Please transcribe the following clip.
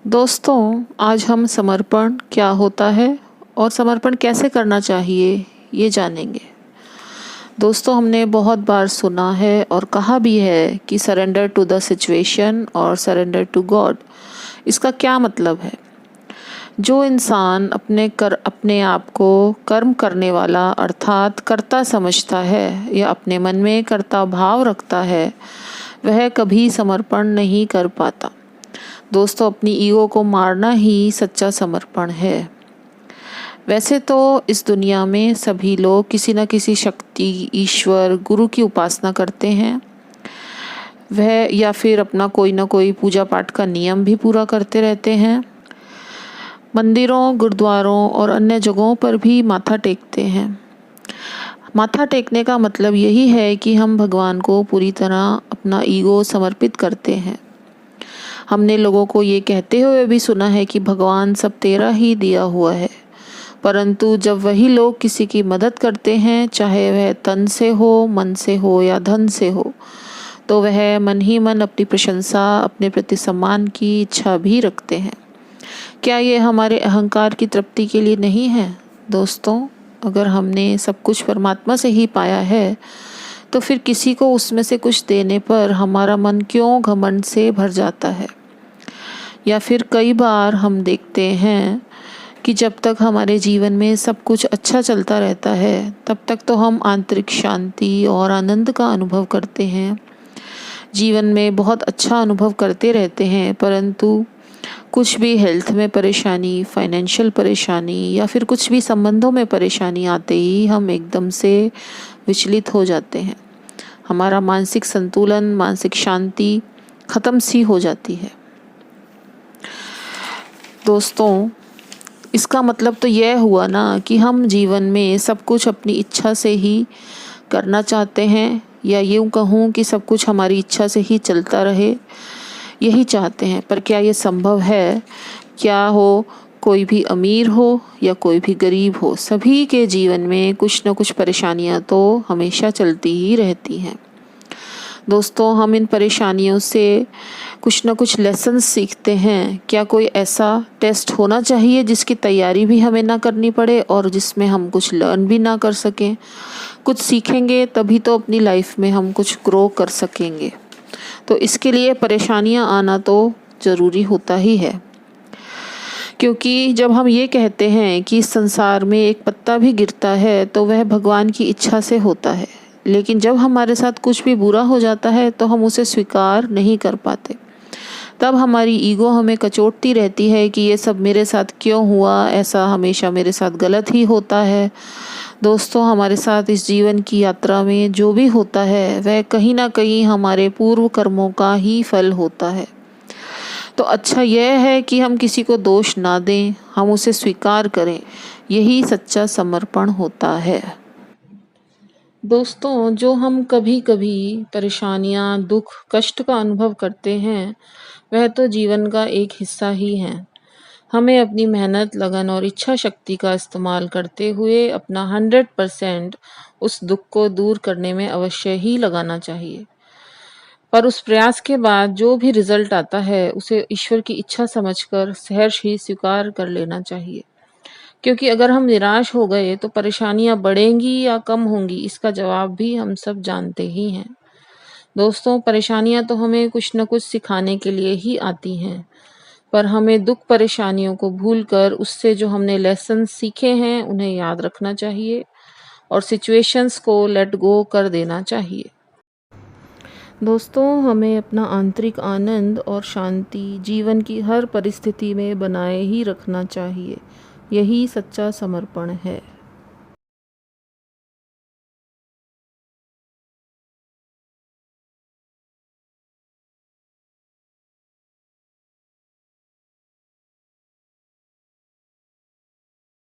दोस्तों, आज हम समर्पण क्या होता है और समर्पण कैसे करना चाहिए ये जानेंगे। दोस्तों, हमने बहुत बार सुना है और कहा भी है कि सरेंडर टू द सिचुएशन और सरेंडर टू गॉड। इसका क्या मतलब है? जो इंसान अपने आप को कर्म करने वाला अर्थात कर्ता समझता है या अपने मन में कर्ता भाव रखता है, वह कभी समर्पण नहीं कर पाता। दोस्तों, अपनी ईगो को मारना ही सच्चा समर्पण है। वैसे तो इस दुनिया में सभी लोग किसी न किसी शक्ति, ईश्वर, गुरु की उपासना करते हैं। वह या फिर अपना कोई ना कोई पूजा पाठ का नियम भी पूरा करते रहते हैं। मंदिरों, गुरुद्वारों और अन्य जगहों पर भी माथा टेकते हैं। माथा टेकने का मतलब यही है कि हम भगवान को पूरी तरह अपना ईगो समर्पित करते हैं। हमने लोगों को ये कहते हुए भी सुना है कि भगवान सब तेरा ही दिया हुआ है, परंतु जब वही लोग किसी की मदद करते हैं, चाहे वह तन से हो, मन से हो या धन से हो, तो वह मन ही मन अपनी प्रशंसा, अपने प्रति सम्मान की इच्छा भी रखते हैं। क्या ये हमारे अहंकार की तृप्ति के लिए नहीं है? दोस्तों, अगर हमने सब कुछ परमात्मा से ही पाया है, तो फिर किसी को उसमें से कुछ देने पर हमारा मन क्यों घमंड से भर जाता है? या फिर कई बार हम देखते हैं कि जब तक हमारे जीवन में सब कुछ अच्छा चलता रहता है, तब तक तो हम आंतरिक शांति और आनंद का अनुभव करते हैं, जीवन में बहुत अच्छा अनुभव करते रहते हैं, परंतु कुछ भी हेल्थ में परेशानी, फाइनेंशियल परेशानी या फिर कुछ भी संबंधों में परेशानी आते ही हम एकदम से विचलित हो जाते हैं। हमारा मानसिक संतुलन, मानसिक शांति खत्म सी हो जाती है। दोस्तों, इसका मतलब तो यह हुआ ना कि हम जीवन में सब कुछ अपनी इच्छा से ही करना चाहते हैं, या यूँ कहूँ कि सब कुछ हमारी इच्छा से ही चलता रहे, यही चाहते हैं। पर क्या ये संभव है? क्या हो कोई भी अमीर हो या कोई भी गरीब हो, सभी के जीवन में कुछ न कुछ परेशानियां तो हमेशा चलती ही रहती हैं। दोस्तों, हम इन परेशानियों से कुछ न कुछ लेसन सीखते हैं। क्या कोई ऐसा टेस्ट होना चाहिए जिसकी तैयारी भी हमें ना करनी पड़े और जिसमें हम कुछ लर्न भी ना कर सकें? कुछ सीखेंगे तभी तो अपनी लाइफ में हम कुछ ग्रो कर सकेंगे। तो इसके लिए परेशानियां आना तो ज़रूरी होता ही है, क्योंकि जब हम ये कहते हैं कि इस संसार में एक पत्ता भी गिरता है तो वह भगवान की इच्छा से होता है, लेकिन जब हमारे साथ कुछ भी बुरा हो जाता है तो हम उसे स्वीकार नहीं कर पाते। तब हमारी ईगो हमें कचोटती रहती है कि ये सब मेरे साथ क्यों हुआ, ऐसा हमेशा मेरे साथ गलत ही होता है। दोस्तों, हमारे साथ इस जीवन की यात्रा में जो भी होता है वह कहीं ना कहीं हमारे पूर्व कर्मों का ही फल होता है। तो अच्छा यह है कि हम किसी को दोष ना दें, हम उसे स्वीकार करें। यही सच्चा समर्पण होता है। दोस्तों, जो हम कभी कभी परेशानियां, दुख, कष्ट का अनुभव करते हैं, वह तो जीवन का एक हिस्सा ही है। हमें अपनी मेहनत, लगन और इच्छा शक्ति का इस्तेमाल करते हुए अपना 100% उस दुख को दूर करने में अवश्य ही लगाना चाहिए। पर उस प्रयास के बाद जो भी रिजल्ट आता है, उसे ईश्वर की इच्छा समझकर सहर्ष ही स्वीकार कर लेना चाहिए। क्योंकि अगर हम निराश हो गए तो परेशानियां बढ़ेंगी या कम होंगी, इसका जवाब भी हम सब जानते ही हैं। दोस्तों, परेशानियां तो हमें कुछ न कुछ सिखाने के लिए ही आती हैं, पर हमें दुख, परेशानियों को भूलकर उससे जो हमने लेसन सीखे हैं उन्हें याद रखना चाहिए और सिचुएशंस को लेट गो कर देना चाहिए। दोस्तों, हमें अपना आंतरिक आनंद और शांति जीवन की हर परिस्थिति में बनाए ही रखना चाहिए। यही सच्चा समर्पण है।